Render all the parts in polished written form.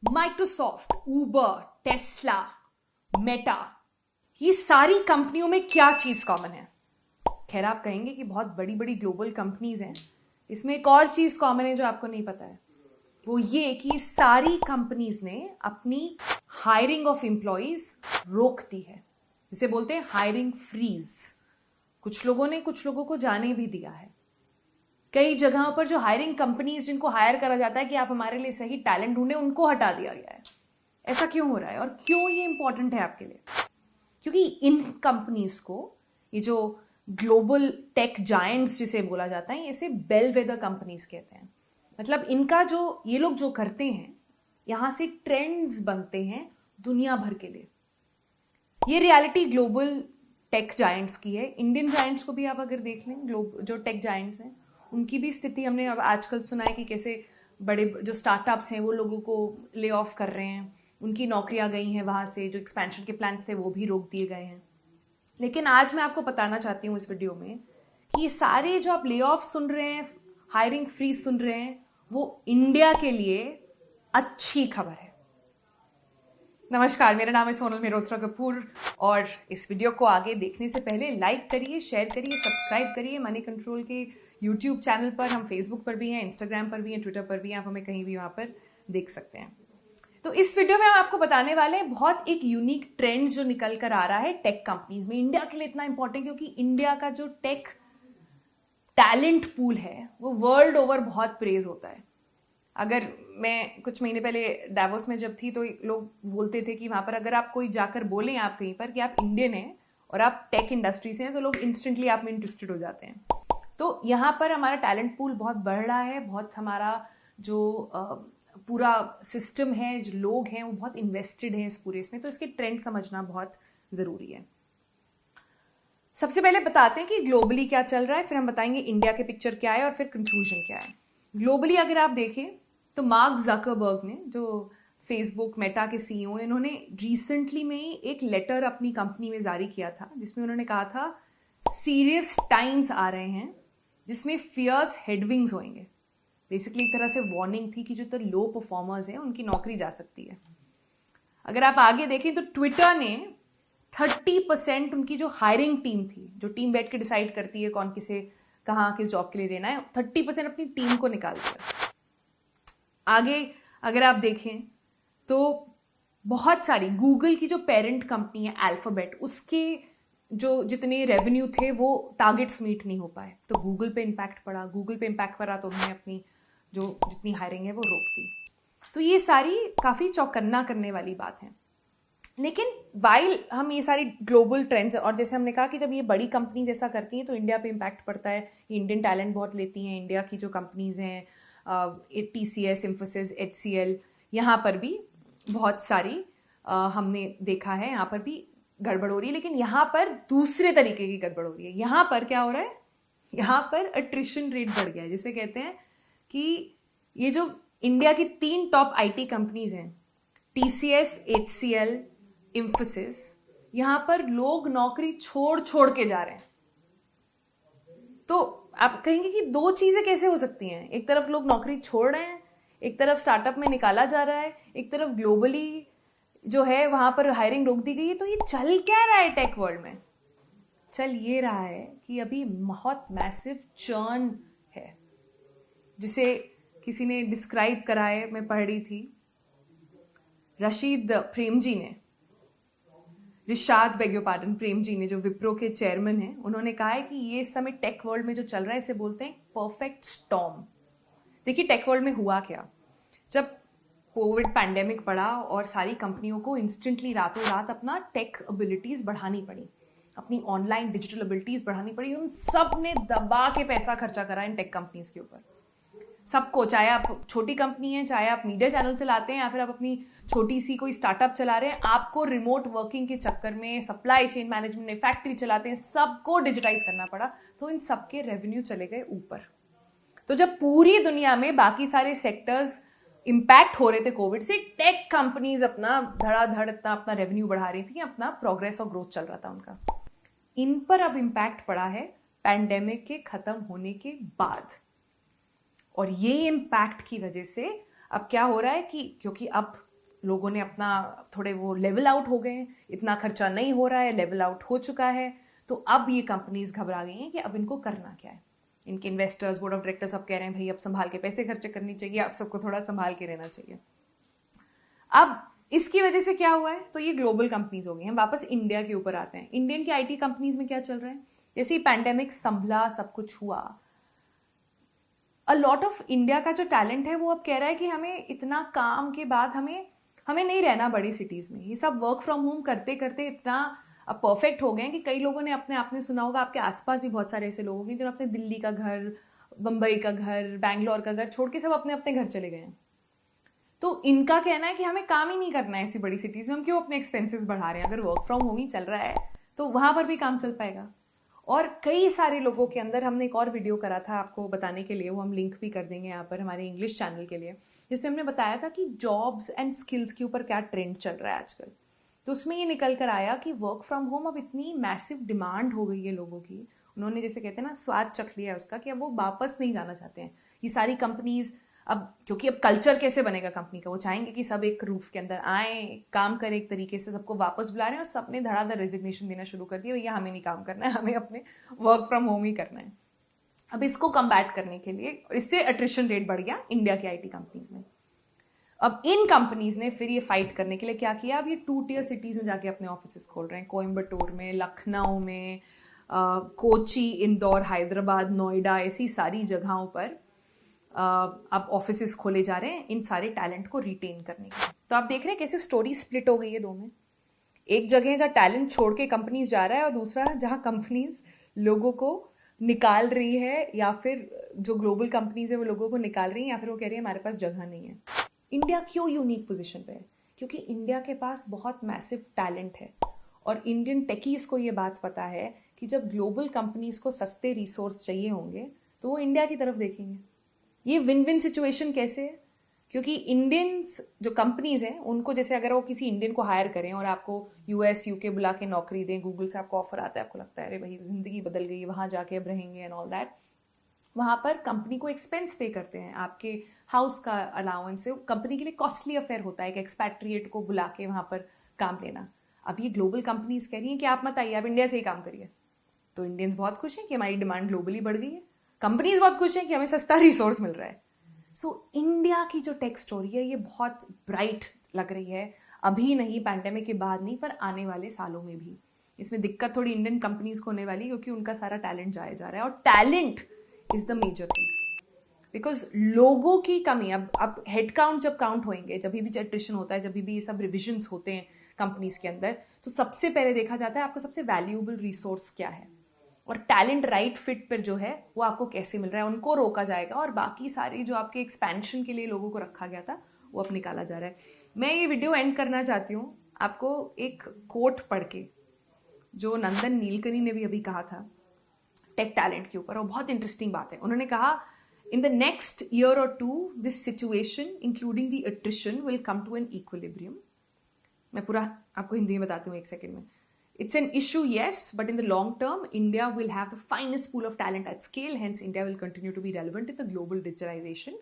Microsoft, उबर, Tesla, Meta, ये सारी कंपनियों में क्या चीज कॉमन है? खैर, आप कहेंगे कि बहुत बड़ी बड़ी ग्लोबल कंपनीज हैं, इसमें एक और चीज कॉमन है जो आपको नहीं पता है। वो ये कि सारी कंपनीज ने अपनी हायरिंग ऑफ एम्प्लॉइज रोक दी है, जिसे बोलते हैं हायरिंग फ्रीज। कुछ लोगों ने कुछ लोगों को जाने भी दिया है। कई जगहों पर जो हायरिंग कंपनीज जिनको हायर करा जाता है कि आप हमारे लिए सही टैलेंट ढूंढे, उनको हटा दिया गया है। ऐसा क्यों हो रहा है और क्यों ये इंपॉर्टेंट है आपके लिए? क्योंकि इन कंपनीज को, ये जो ग्लोबल टेक जायंट्स जिसे बोला जाता है, इसे बेलवेदर कंपनीज कहते हैं। मतलब इनका जो ये लोग जो करते हैं, यहां से ट्रेंड्स बनते हैं दुनिया भर के लिए। ये रियलिटी ग्लोबल टेक जायंट्स की है। इंडियन जायंट्स को भी आप अगर देख लें, जो टेक जायंट्स हैं, उनकी भी स्थिति हमने अब आजकल सुना है कि कैसे बड़े जो स्टार्टअप्स हैं वो लोगों को ले ऑफ कर रहे हैं, उनकी नौकरियां गई हैं, वहां से जो एक्सपेंशन के प्लान्स थे वो भी रोक दिए गए हैं। लेकिन आज मैं आपको बताना चाहती हूँ इस वीडियो में कि ये सारे जो आप ले ऑफ सुन रहे हैं, हायरिंग फ्रीज सुन रहे हैं, वो इंडिया के लिए अच्छी खबर है। नमस्कार, मेरा नाम है सोनल मेहरोत्रा कपूर और इस वीडियो को आगे देखने से पहले लाइक करिए, शेयर करिए, सब्सक्राइब करिए। मनी कंट्रोल के यूट्यूब चैनल पर, हम फेसबुक पर भी हैं, इंस्टाग्राम पर भी हैं, ट्विटर पर भी हैं, आप हमें कहीं भी वहां पर देख सकते हैं। तो इस वीडियो में हम आपको बताने वाले हैं बहुत एक यूनिक ट्रेंड जो निकल कर आ रहा है टेक कंपनीज में। इंडिया के लिए इतना इंपॉर्टेंट क्योंकि इंडिया का जो टेक टैलेंट पूल है वो वर्ल्ड ओवर बहुत प्रेज होता है। अगर मैं कुछ महीने पहले डावोस में जब थी तो लोग बोलते थे कि वहां पर अगर आप कोई जाकर बोलें आप कहीं पर कि आप इंडियन हैं और आप टेक इंडस्ट्री से हैं, तो लोग इंस्टेंटली आप में इंटरेस्टेड हो जाते हैं। तो यहाँ पर हमारा टैलेंट पूल बहुत बढ़ रहा है, बहुत हमारा जो पूरा सिस्टम है, जो लोग हैं वो बहुत इन्वेस्टेड हैं इस पूरे इसमें। तो इसके ट्रेंड समझना बहुत ज़रूरी है। सबसे पहले बताते हैं कि ग्लोबली क्या चल रहा है, फिर हम बताएंगे इंडिया के पिक्चर क्या है और फिर कंक्लूजन क्या है। ग्लोबली अगर आप देखें तो मार्क जकरबर्ग ने, जो फेसबुक मेटा के सीईओ हैं, इन्होंने रिसेंटली में ही एक लेटर अपनी कंपनी में जारी किया था जिसमें उन्होंने कहा था सीरियस टाइम्स आ रहे हैं जिसमें फियर्स हेडविंग्स होंगे। बेसिकली एक तरह से वार्निंग थी कि जो तो लो परफॉर्मर्स हैं उनकी नौकरी जा सकती है। अगर आप आगे देखें तो ट्विटर ने 30% उनकी जो हायरिंग टीम थी, जो टीम बैठ के डिसाइड करती है कौन किसे कहाँ किस जॉब के लिए लेना है, 30% अपनी टीम को निकाल दिया। आगे अगर आप देखें तो बहुत सारी गूगल की जो पेरेंट कंपनी है अल्फाबेट, उसके जो जितने रेवेन्यू थे वो टारगेट्स मीट नहीं हो पाए, तो गूगल पे इम्पैक्ट पड़ा। गूगल पे इम्पैक्ट पड़ा तो उन्होंने अपनी जो जितनी हायरिंग है वो रोक दी। तो ये सारी काफ़ी चौकन्ना करने वाली बात है। लेकिन वाइल हम ये सारी ग्लोबल ट्रेंड्स, और जैसे हमने कहा कि जब ये बड़ी कंपनीज ऐसा करती हैं तो इंडिया पे इम्पैक्ट पड़ता है। इंडियन टैलेंट बहुत लेती हैं। इंडिया की जो कंपनीज हैं, TCS, इन्फोसिस, HCL, यहाँ पर भी बहुत सारी हमने देखा है, यहाँ पर भी गड़बड़ हो रही है। लेकिन यहाँ पर दूसरे तरीके की गड़बड़ हो रही है। यहाँ पर क्या हो रहा है, यहाँ पर अट्रिशन रेट बढ़ गया है, जिसे कहते हैं कि ये जो इंडिया की 3 टॉप IT कंपनीज हैं, TCS, HCL, इन्फोसिस, यहां पर लोग नौकरी छोड़ छोड़ के जा रहे हैं। तो आप कहेंगे कि दो चीजें कैसे हो सकती हैं? एक तरफ लोग नौकरी छोड़ रहे हैं, एक तरफ स्टार्टअप में निकाला जा रहा है, एक तरफ ग्लोबली जो है वहां पर हायरिंग रोक दी गई है। तो ये चल क्या रहा है टेक वर्ल्ड में? चल ये रहा है कि अभी बहुत मैसिव चर्न है, जिसे किसी ने डिस्क्राइब करा है, मैं पढ़ रही थी, Rishad bag your pardon, Prem ji ने, जो विप्रो के चेयरमैन हैं, उन्होंने कहा है कि ये समय टेक वर्ल्ड में जो चल रहा है इसे बोलते हैं परफेक्ट स्टॉर्म। देखिए टेक वर्ल्ड में हुआ क्या, जब कोविड पैंडेमिक पड़ा और सारी कंपनियों को इंस्टेंटली रातों रात अपना टेक एबिलिटीज बढ़ानी पड़ी, अपनी ऑनलाइन डिजिटल एबिलिटीज बढ़ानी पड़ी, उन सब ने दबा के पैसा खर्चा करा इन टेक कंपनीज के ऊपर। सबको, चाहे आप छोटी कंपनी है, चाहे आप मीडिया चैनल चलाते हैं, या फिर आप अपनी छोटी सी कोई स्टार्टअप चला रहे हैं, आपको रिमोट वर्किंग के चक्कर में, सप्लाई चेन मैनेजमेंट में, फैक्ट्री चलाते हैं, सबको डिजिटाइज करना पड़ा। तो इन सबके रेवेन्यू चले गए ऊपर। तो जब पूरी दुनिया में बाकी सारे सेक्टर्स इंपैक्ट हो रहे थे कोविड से, टेक कंपनीज अपना धड़ाधड़ इतना अपना रेवेन्यू बढ़ा रही थी, अपना प्रोग्रेस और ग्रोथ चल रहा था उनका। इन पर अब इंपैक्ट पड़ा है पैंडेमिक के खत्म होने के बाद। और ये इम्पैक्ट की वजह से अब क्या हो रहा है कि क्योंकि अब लोगों ने अपना थोड़े वो लेवल आउट हो गए हैं, इतना खर्चा नहीं हो रहा है, लेवल आउट हो चुका है। तो अब ये कंपनीज घबरा गई हैं कि अब इनको करना क्या है। इनके इन्वेस्टर्स, बोर्ड ऑफ डायरेक्टर्स अब कह रहे हैं भाई अब संभाल के पैसे खर्चे करनी चाहिए, अब सबको थोड़ा संभाल के रहना चाहिए। अब इसकी वजह से क्या हुआ है, तो ये ग्लोबल कंपनीज हो गई हैं। वापस इंडिया के ऊपर आते हैं। इंडियन की आईटी कंपनीज में क्या चल रहा है, जैसे ही पैंडेमिक संभला, सब कुछ हुआ, अ लॉट ऑफ इंडिया का जो टैलेंट है वो अब कह रहा है कि हमें इतना काम के बाद हमें नहीं रहना बड़ी सिटीज में। ये सब वर्क फ्रॉम होम करते करते इतना अब परफेक्ट हो गए हैं कि कई लोगों ने आपने सुना होगा, आपके आसपास भी बहुत सारे ऐसे लोग होंगे जो अपने दिल्ली का घर, बम्बई का घर, बैंगलोर का घर छोड़ के सब अपने अपने घर चले गए हैं। तो इनका कहना है कि हमें काम ही नहीं करना है ऐसी बड़ी सिटीज में, हम क्यों अपने एक्सपेंसेस बढ़ा रहे हैं। अगर वर्क फ्रॉम होम ही चल रहा है तो वहां पर भी काम चल पाएगा। और कई सारे लोगों के अंदर, हमने एक और वीडियो करा था आपको बताने के लिए, वो हम लिंक भी कर देंगे यहाँ पर हमारे इंग्लिश चैनल के लिए, जिसमें हमने बताया था कि जॉब्स एंड स्किल्स के ऊपर क्या ट्रेंड चल रहा है आजकल। तो उसमें ये निकल कर आया कि वर्क फ्रॉम होम अब इतनी मैसिव डिमांड हो गई है लोगों की, उन्होंने जैसे कहते हैं ना स्वाद चख लिया है उसका, कि अब वो वापस नहीं जाना चाहते हैं। ये सारी कंपनीज अब, क्योंकि अब कल्चर कैसे बनेगा कंपनी का, वो चाहेंगे कि सब एक रूफ के अंदर आए, काम करें एक तरीके से, सबको वापस बुला रहे हैं और सबने धड़ाधड़ रेजिग्नेशन देना शुरू कर दिया, भैया हमें नहीं काम करना है, हमें अपने वर्क फ्रॉम होम ही करना है। अब इसको कम्बैट करने के लिए, इससे अट्रिशन रेट बढ़ गया इंडिया की आईटी कंपनीज में। अब इन कंपनीज ने फिर ये फाइट करने के लिए क्या किया, अब ये 2 टियर सिटीज में जाके अपने ऑफिस खोल रहे हैं, कोयम्बटूर में, लखनऊ में, कोची, इंदौर, हैदराबाद, नोएडा, ऐसी सारी जगहों पर अब ऑफिस खोले जा रहे हैं इन सारे टैलेंट को रिटेन करने के लिए। तो आप देख रहे हैं कैसे स्टोरी स्प्लिट हो गई है दो में। एक जगह जहाँ टैलेंट छोड़ के कंपनीज जा रहा है, और दूसरा जहाँ कंपनीज लोगों को निकाल रही है, या फिर जो ग्लोबल कंपनीज है वो लोगों को निकाल रही है, या फिर वो कह रही है हमारे पास जगह नहीं है। इंडिया क्यों यूनिक पोजीशन पे है, क्योंकि इंडिया के पास बहुत मैसिव टैलेंट है, और इंडियन टेकीज को ये बात पता है कि जब ग्लोबल कंपनीज को सस्ते रिसोर्स चाहिए होंगे तो वो इंडिया की तरफ देखेंगे। ये विन विन सिचुएशन कैसे है, क्योंकि इंडियंस जो कंपनीज हैं उनको, जैसे अगर वो किसी इंडियन को हायर करें और आपको यूएस यूके बुला के नौकरी दें, गूगल से आपको ऑफर आता है, आपको लगता है अरे भाई जिंदगी बदल गई, वहां जाके अब रहेंगे एंड ऑल दैट, वहां पर कंपनी को एक्सपेंस पे करते हैं, आपके हाउस का अलाउंस है, कंपनी के लिए कॉस्टली अफेयर होता है एक एक्सपैट्रिएट को बुला के वहां पर काम लेना। अब ये ग्लोबल कंपनीज कह रही हैं कि आप मत आइए, आप इंडिया से ही काम करिए। तो इंडियंस बहुत खुश हैं कि हमारी डिमांड ग्लोबली बढ़ गई है, कंपनीज बहुत खुश हैं कि हमें सस्ता रिसोर्स मिल रहा है। सो इंडिया की जो टेक स्टोरी है ये बहुत ब्राइट लग रही है, अभी नहीं, पैंडेमिक के बाद नहीं, पर आने वाले सालों में भी। इसमें दिक्कत थोड़ी इंडियन कंपनीज को होने वाली, क्योंकि उनका सारा टैलेंट जाया जा रहा है, और talent is the major thing, because लोगों की कमी। अब हेड काउंट जब काउंट होंगे, जब भी एट्रिशन होता है, जब भी ये सब रिविजन्स होते हैं कंपनीज के अंदर, तो सबसे पहले देखा जाता है आपका सबसे वैल्यूएबल रिसोर्स क्या है, और टैलेंट राइट फिट पर जो है वो आपको कैसे मिल रहा है, उनको रोका जाएगा, और बाकी सारी जो आपके एक्सपेंशन के लिए लोगों को रखा गया था वो अब निकाला जा रहा है। मैं ये वीडियो एंड करना चाहती हूँ आपको एक कोट पढ़ के, जो नंदन नीलकनी ने भी अभी कहा था टेक टैलेंट के ऊपर, और बहुत इंटरेस्टिंग बात है। उन्होंने कहा, इन द नेक्स्ट ईयर और 2 this situation including the attrition will come to an equilibrium. मैं पूरा आपको हिंदी में बताती हूँ एक सेकेंड में। It's an issue, yes, but in the long term, India will have the finest pool of talent at scale. Hence, India will continue to be relevant in the global digitalization,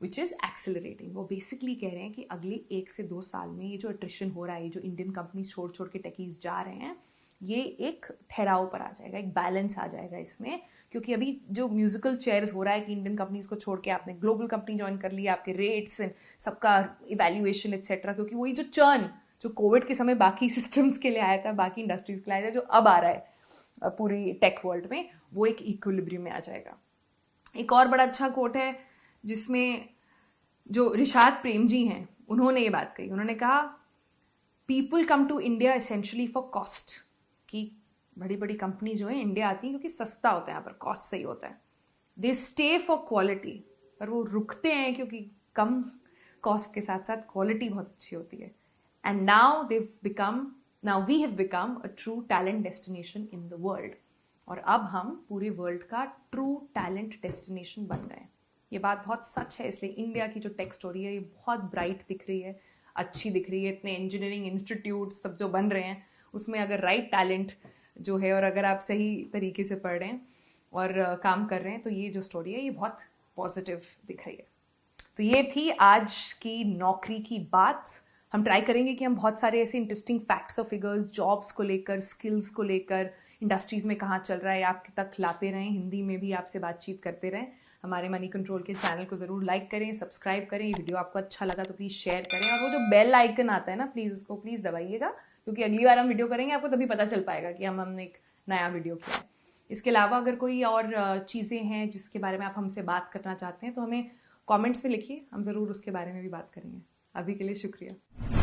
which is accelerating. वो basically कह रहे हैं कि अगले 1 से 2 साल में ये जो attrition हो रहा है, ये जो इंडियन कंपनीज छोड़ छोड़ के टेकीज जा रहे हैं, ये एक ठहराव पर आ जाएगा, एक बैलेंस आ जाएगा इसमें। क्योंकि अभी जो म्यूजिकल चेयर्स हो रहा है कि इंडियन कंपनीज को छोड़ के आपने ग्लोबल कंपनी ज्वाइन कर लिया, आपके रेट्स, सबका इवेल्युएशन एक्सेट्रा, क्योंकि वही जो चर्न जो कोविड के समय बाकी सिस्टम्स के लिए आया था, बाकी इंडस्ट्रीज के लिए आया था, जो अब आ रहा है पूरी टेक वर्ल्ड में, वो एक इक्विलिब्रियम में आ जाएगा। एक और बड़ा अच्छा कोट है जिसमें जो रिशाद प्रेम जी हैं उन्होंने ये बात कही। उन्होंने कहा, people come to India essentially for cost, कि बड़ी बड़ी कंपनी जो है इंडिया आती है क्योंकि सस्ता होता है, यहाँ पर कॉस्ट सही होता है। दे स्टे फॉर क्वालिटी, पर वो रुकते हैं क्योंकि कम कॉस्ट के साथ साथ क्वालिटी बहुत अच्छी होती है। And now we have become a true talent destination in the world. और अब हम पूरे वर्ल्ड का ट्रू टैलेंट डेस्टिनेशन बन गए। ये बात बहुत सच है, इसलिए इंडिया की जो टेक स्टोरी है ये बहुत ब्राइट दिख रही है, अच्छी दिख रही है। इतने इंजीनियरिंग इंस्टीट्यूट सब जो बन रहे हैं, उसमें अगर राइट टैलेंट जो है, और अगर आप सही तरीके से पढ़ रहे हैं और काम कर रहे हैं, तो ये जो स्टोरी है ये बहुत पॉजिटिव दिख रही है। तो ये थी आज की नौकरी की बात। हम ट्राई करेंगे कि हम बहुत सारे ऐसे इंटरेस्टिंग फैक्ट्स और फिगर्स जॉब्स को लेकर, स्किल्स को लेकर, इंडस्ट्रीज़ में कहाँ चल रहा है आपके तक लाते रहें, हिंदी में भी आपसे बातचीत करते रहें। हमारे मनी कंट्रोल के चैनल को ज़रूर लाइक करें, सब्सक्राइब करें। ये वीडियो आपको अच्छा लगा तो प्लीज़ शेयर करें, और वो जो बेल आइकन आता है ना, प्लीज़ उसको प्लीज़ दबाइएगा, क्योंकि अगली बार हम वीडियो करेंगे आपको तभी पता चल पाएगा कि हमने एक नया वीडियो किया है। इसके अलावा अगर कोई और चीज़ें हैं जिसके बारे में आप हमसे बात करना चाहते हैं तो हमें कमेंट्स में लिखिए, हम ज़रूर उसके बारे में भी बात करेंगे। अभी के लिए शुक्रिया।